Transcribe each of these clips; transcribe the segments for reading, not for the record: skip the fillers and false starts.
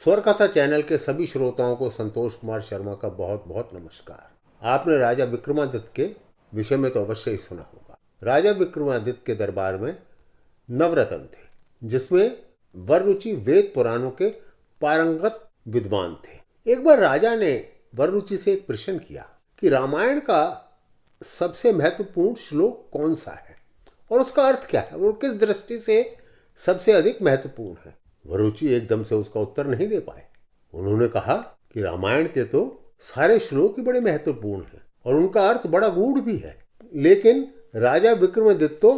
स्वर कथा चैनल के सभी श्रोताओं को संतोष कुमार शर्मा का बहुत बहुत नमस्कार। आपने राजा विक्रमादित्य के विषय में तो अवश्य ही सुना होगा। राजा विक्रमादित्य के दरबार में नवरत्न थे, जिसमें वररुचि वेद पुराणों के पारंगत विद्वान थे। एक बार राजा ने वररुचि से एक प्रश्न किया कि रामायण का सबसे महत्वपूर्ण श्लोक कौन सा है और उसका अर्थ क्या है, वो किस दृष्टि से सबसे अधिक महत्वपूर्ण है। वररुचि एकदम से उसका उत्तर नहीं दे पाए। उन्होंने कहा कि रामायण के तो सारे श्लोक ही बड़े महत्वपूर्ण हैं और उनका अर्थ बड़ा गूढ़ भी है, लेकिन राजा विक्रमादित्य तो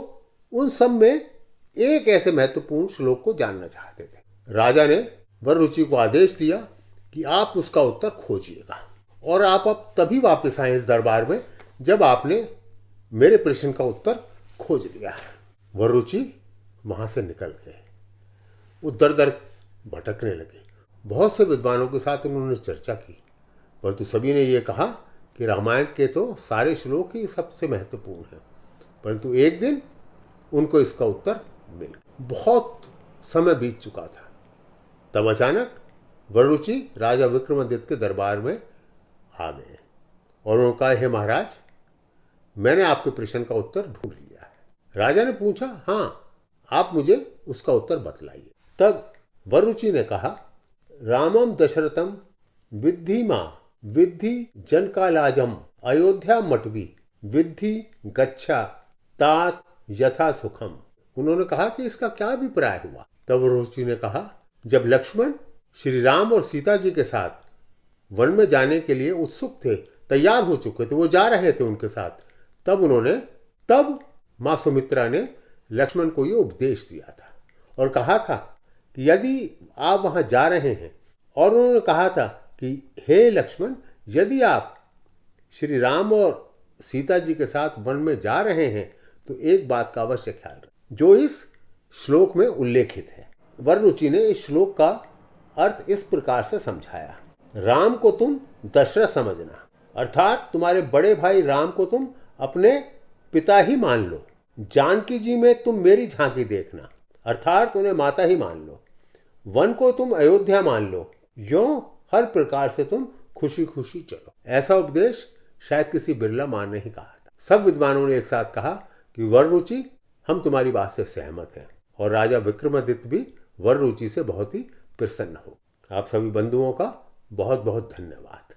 उन सब में एक ऐसे महत्वपूर्ण श्लोक को जानना चाहते थे। राजा ने वररुचि को आदेश दिया कि आप उसका उत्तर खोजिएगा और आप अब तभी वापस आए इस दरबार में जब आपने मेरे प्रश्न का उत्तर खोज लिया। वररुचि वहां से निकल गए। वो दर दर भटकने लगे। बहुत से विद्वानों के साथ उन्होंने चर्चा की, परंतु सभी ने ये कहा कि रामायण के तो सारे श्लोक ही सबसे महत्वपूर्ण हैं। परंतु एक दिन उनको इसका उत्तर मिल गया। बहुत समय बीत चुका था। तब अचानक वररुचि राजा विक्रमादित्य के दरबार में आ गए और उन्होंने कहा, हे महाराज, मैंने आपके प्रश्न का उत्तर ढूंढ लिया है। राजा ने पूछा, हाँ, आप मुझे उसका उत्तर बतलाइए। तब वररुचि ने कहा, रामम दशरथम विद्धि मां विद्धि जनकालाजम अयोध्या मटवी विद्धि गच्छा तात यथा सुखम। उन्होंने कहा कि इसका क्या अभिप्राय हुआ। तब वररुचि ने कहा, जब लक्ष्मण श्री राम और सीता जी के साथ वन में जाने के लिए उत्सुक थे, तैयार हो चुके थे, वो जा रहे थे उनके साथ, तब मां सुमित्रा ने लक्ष्मण को ये उपदेश दिया था और कहा था कि यदि आप वहां जा रहे हैं, और उन्होंने कहा था कि हे लक्ष्मण, यदि आप श्री राम और सीता जी के साथ वन में जा रहे हैं तो एक बात का अवश्य ख्याल रखें जो इस श्लोक में उल्लेखित है। वररुचि ने इस श्लोक का अर्थ इस प्रकार से समझाया, राम को तुम दशरथ समझना, अर्थात तुम्हारे बड़े भाई राम को तुम अपने पिता ही मान लो। जानकी जी में तुम मेरी झांकी देखना, अर्थात उन्हें माता ही मान लो। वन को तुम अयोध्या मान लो, यूं हर प्रकार से तुम खुशी खुशी चलो। ऐसा उपदेश शायद किसी बिरला मान ने ही कहा था। सब विद्वानों ने एक साथ कहा कि वररुचि, हम तुम्हारी बात से सहमत हैं। और राजा विक्रमादित्य भी वररुचि से बहुत ही प्रसन्न हो। आप सभी बंधुओं का बहुत बहुत धन्यवाद।